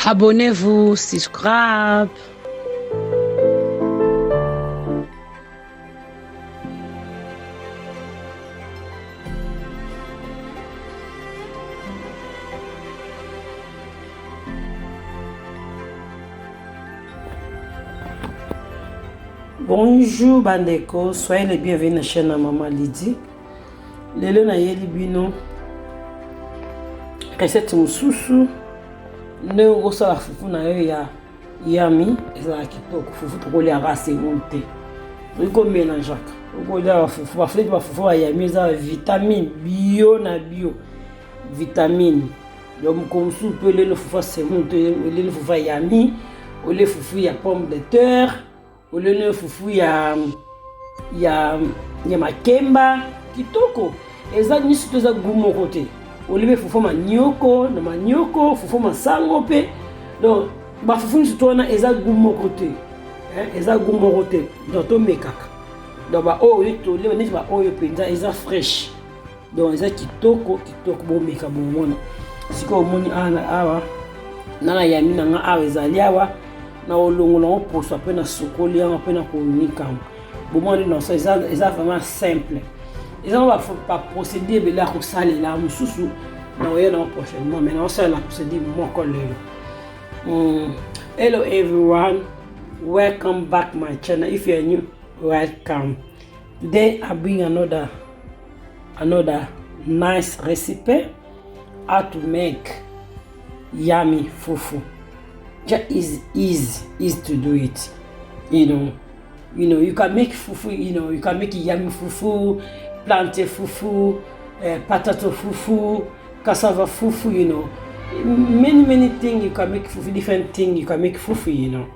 Abonnez-vous, subscribe. Bonjour bandeko, soyez les bienvenus à la chaîne de Maman Lydie. Lelo na yeli bino recette mususu ne osala fufu na yo ya yami ezala kitoko fufu tokolia rase monte iko mélangeaka okolia fufu baflete ba fufu ya yami za vitamine bio na bio vitamine donc comme sou peut le fufu c'est monte le fufu ya yami ou le fufu ya pomme de terre ou le fufu ya makemba kitoko eza nyusi toza gumo côté olive fufu manioko na manioko fufu masango pe donc ba fufu nyusi tona eza gumo côté eza gumo côté donc to mekaka donc ba oyo to le neti ba oyo penza eza fresh donc eza kitoko bo meka bo mona siko moni ana awa na ya mina nga awa ezali awa na olongola on poso pe na sokoli ya pe na konika bo moni non ça eza vraiment simple. Ils ont pas procédé mais là ça les là mususu na oyena prochainement maintenant ça la procédé mon collègue. Hello everyone, welcome back my channel. If you are new, welcome. Today I bring another nice recipe how to make yummy fufu. Just easy to do it. You know you can make fufu, you can make yummy fufu, plantain fufu, potato fufu, cassava fufu, many things you can make fufu, different things you can make fufu,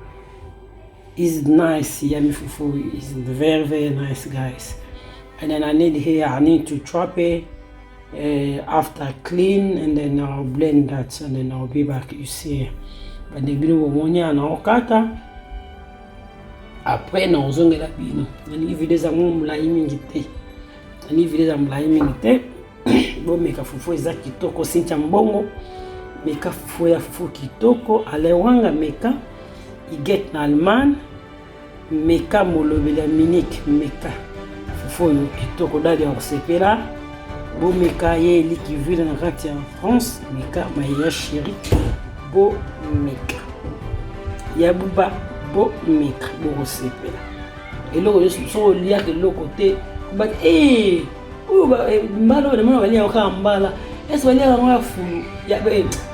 It's nice, yummy fufu is very nice, guys. And then I need to chop it after clean, and then I'll blend that, and then I'll be back. You see, but the bino womonya na okata. Après na ozongela bino. Nani video za mulayi mingi te. Ni vile za mlayi mingi te bo meka fufu eza kitoko sincha mbongo meka fufu ya fufu kitoko alewanga meka iget na alman meka molobela minik meka fufu yo kitoko dali ya kusepela bo meka ye liki vile na kati ya France meka maya chéri bo meka ya buba bo meka bo kusepela eloko yo so lia ke lokote but mbala wale mwana balia waka mbala esi balia kanga fulu ya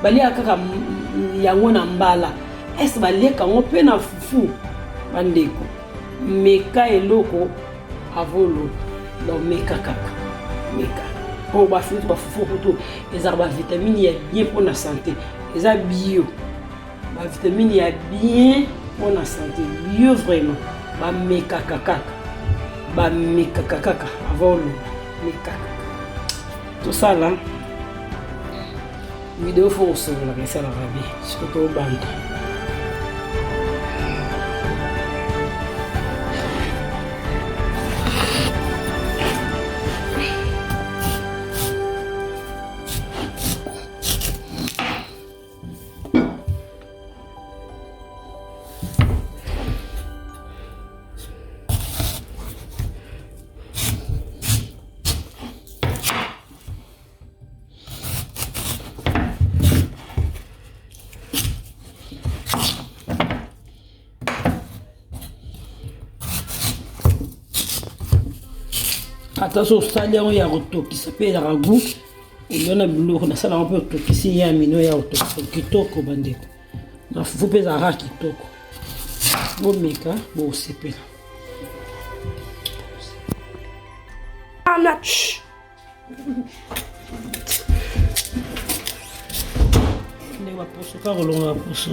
balia kaka yango na mbala esi balia kango pe na fufu bandeko meka eloko avolo donc meka kaka meka po ba fufu poto eza ba vitamine ya bien pour la santé eza bio ba vitamine ya bien pour la santé bio vraiment ba meka kaka ba meka kaka avant le meka tout ça là vidéo faut se la recette la rabi surtout bande attention sali yango ya kotokisa pe ya ragu oyona biloko na sala mpe tokisi ya mino ya kitoko bandeko na fufu pe za kitoko bo meka bo sepela ana ne va poso ka rolonga poso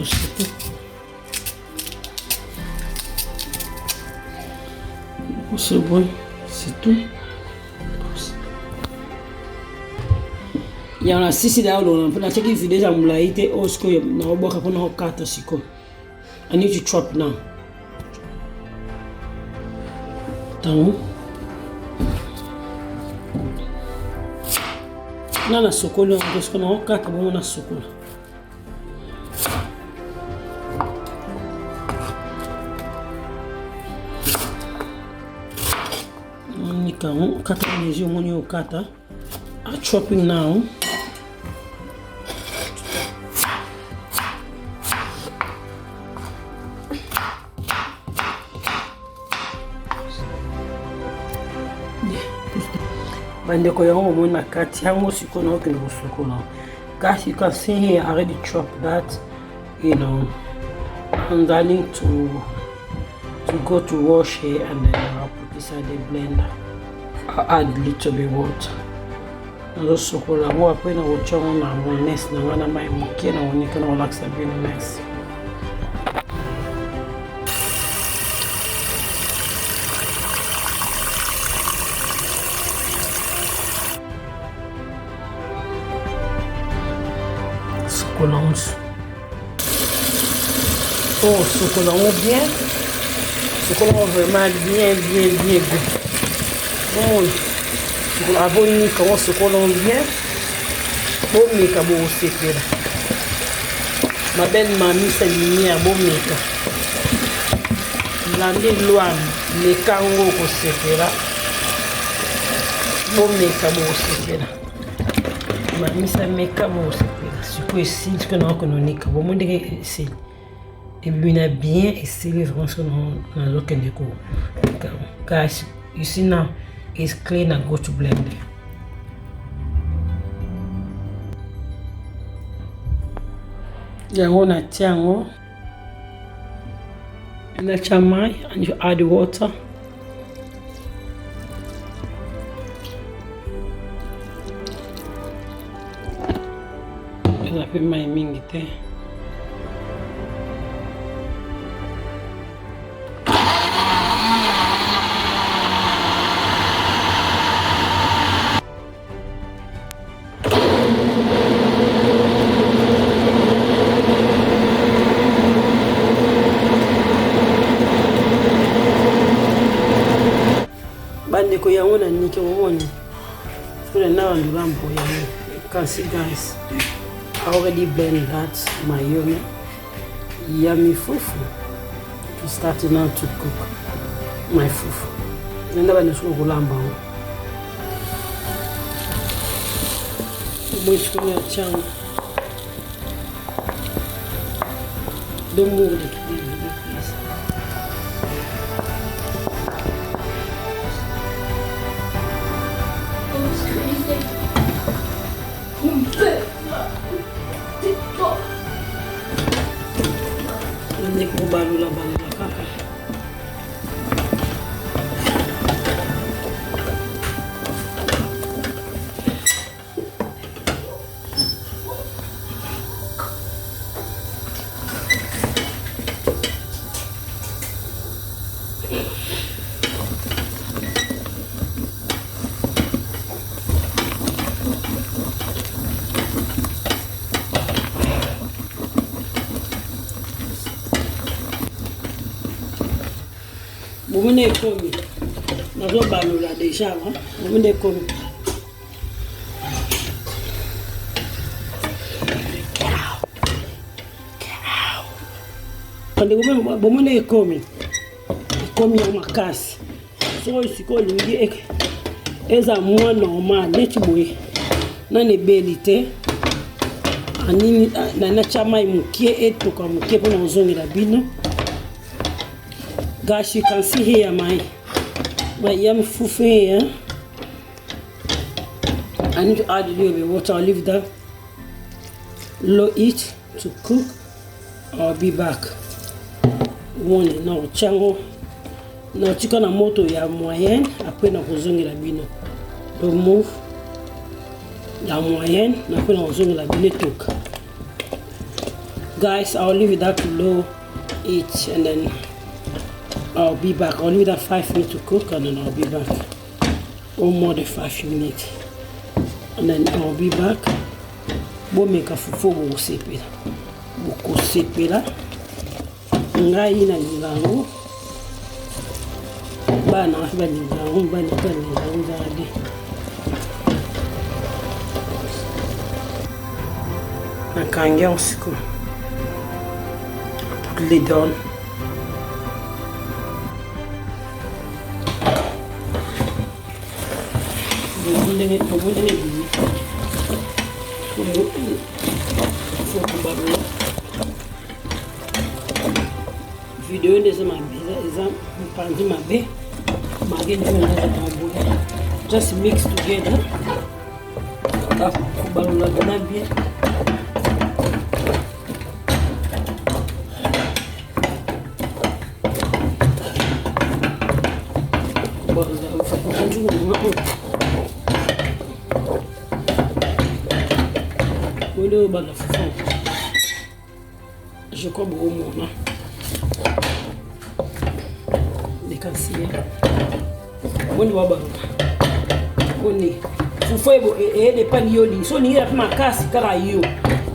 c'est bon c'est tout. Il y en a 6 là on peut checker vidéo za mulayi te osko na oboka pona okata siko. I need to chop now. Tango. Na sokola osko na okata bongo na sokola. kata mesure when you kata. I'm chopping now. Bandeko yango mona kati yango siko na okende kosoko na. Guys, you can see here I already chopped that, you know. I'm going to go to wash here, and then I'll put inside the blender. I'll add a little bit water. Ndo sokola mo apena wochongo na mones na wana mai mukie na wonika na relaxa bien nice. Sokolons. Oh, sokolons bien. Sokolons vraiment bien good. Bon. Sokolons ni comment sokolons bien. Bon meka bo sepela. Ma belle mamie c'est lumière bon meka. Lande loan meka ngo ko sepela. Bon meka bo sepela. Mamie c'est meka bo sepela. Surtout ici que nous connaissons bon monde ici. Et lui n'a bien essayé vraiment ce que nous guys, you see now it's clean and go to blender. Yango na tiango na chamai, and you add water. La pe mai mingi te. Bandeko yango na nike woni. So now I'm lambo yango. You can see guys. I already blend that my yummy fufu to start now to cook my fufu. Nenda bana soko kulamba. Mwisho ya chana. Don't move it, please. Hindi ko balula kaka. Mumune komi. Nazo balula deja wa. Mumune komi. Kande mumune komi. Komi ya makasi. So isiko lingi eza mwa normal netibwe. Nane belite. Anini na chama imukie etoka mukie pona ozongela bino. Guys, you can see here my yummy fufu here. I need to add a little bit of water. I'll leave that low heat to cook. I'll be back. One now chango. Now chicken na moto ya moyenne. Après na kozongela bino. Remove ya moyenne. Après na kozongela bino took. Guys, I'll leave that low heat and then I'll be back. I'll leave that 5 minutes to cook and then I'll be back. Or more than 5 minutes. And then I'll be back. Bo make a fufu bo sepela. Bo sepela. Ngai na lingango. Bana ba lingango, bana ba lingango zadi. Na kangia usiku. Put the lid on. Video ndeze mpanzi mabe mageni ndeze just mix together kubalula bien je crois au moment les cansiers on va ba on est fufu e de pan yoli so ni ra makasi kara yo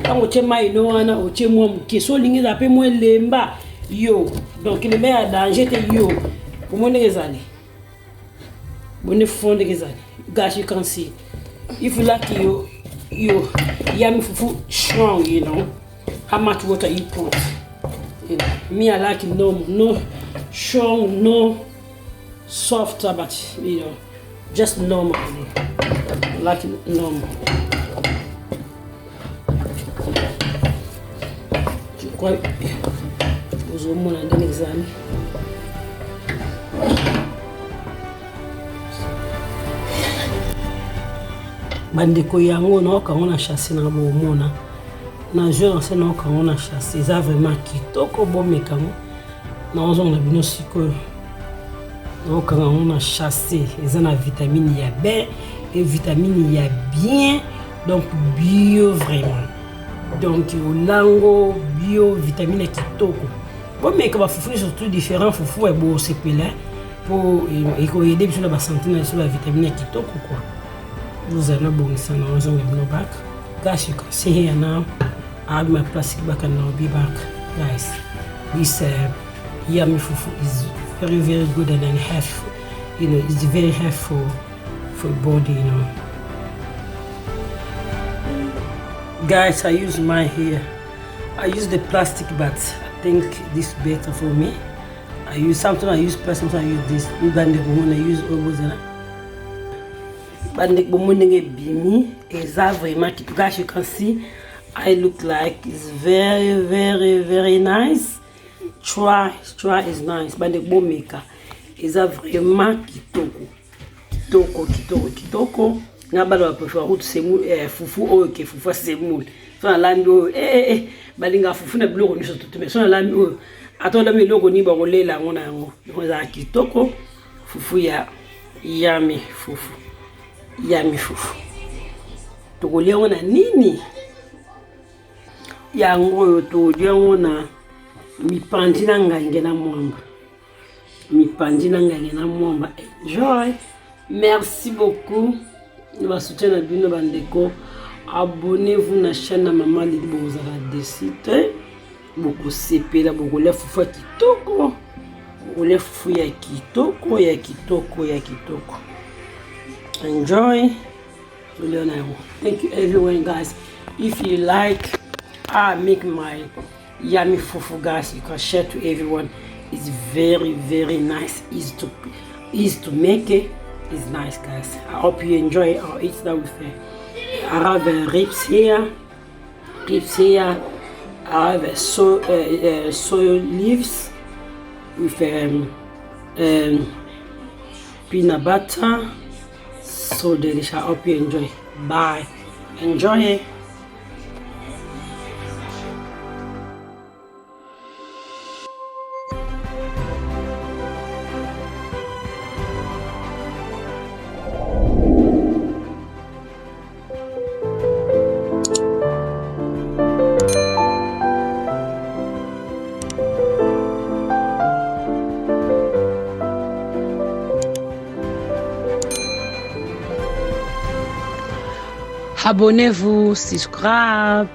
tango chema ino wana o chemwa mke so lingi za pe mwe lemba yo donc il met à danger te yo pour mon ezali bonne fonde ezali gashi can see if you like you yummy fufu strong, you know how much water you put, you know. Me, I like it no strong, no soft, but you know, just normal. I like it normal. Quite was one and then exam. Bandeko yango na okangona chassis na bomona na jeune c'est na okangona chassis ça vraiment kitoko bomekango na ozonga bino siko na okangona chassis eza na vitamine ya B et vitamine ya bien, donc bio vraiment, donc olango bio vitamine kitoko bomeka ba fufu surtout différents fufu et bo sepela pour aider sur la santé na sur la vitamine kitoko quoi. Vous are not going to no back. Guys, you can see here now. I have my plastic bag and I'll be back. Guys, this yummy fufu is very, very good and then helpful. You know, it's very helpful for body, you know. Guys, I use mine here. I use the plastic, but I think this is better for me. I use plastic, sometimes I use this. I use almost bandek bomondenge bimi eza vraiment guys, you can see I look like it's very, very, very nice. Try is nice. Bandek bomeka eza vraiment kitoko ngaba ba prefer out semu fufu o ke fufu semu so na lando balinga fufu na biloko niso tutume so na lando atonda biloko ni ba kolela ngona yango za kitoko fufu ya yummy fufu tukolia na nini yango tukolia na mipanzi na ngange na mwamba. Enjoy. Merci beaucoup de votre soutien à bino bandeko. Abonnez-vous na chaîne na Maman Lily bozala desite beaucoup sepela beaucoup le fufu kitoko le fufu ya kitoko. Enjoy. Thank you everyone, guys. If you like I make my yummy fufu, guys, you can share to everyone. It's very, very nice, easy to make it. It's nice, guys. I hope you enjoy it. I'll eat that with I have ribs here. I have soy leaves with peanut butter. So delicious. I hope you enjoy. Bye. Enjoy it. Abonnez-vous, subscribe.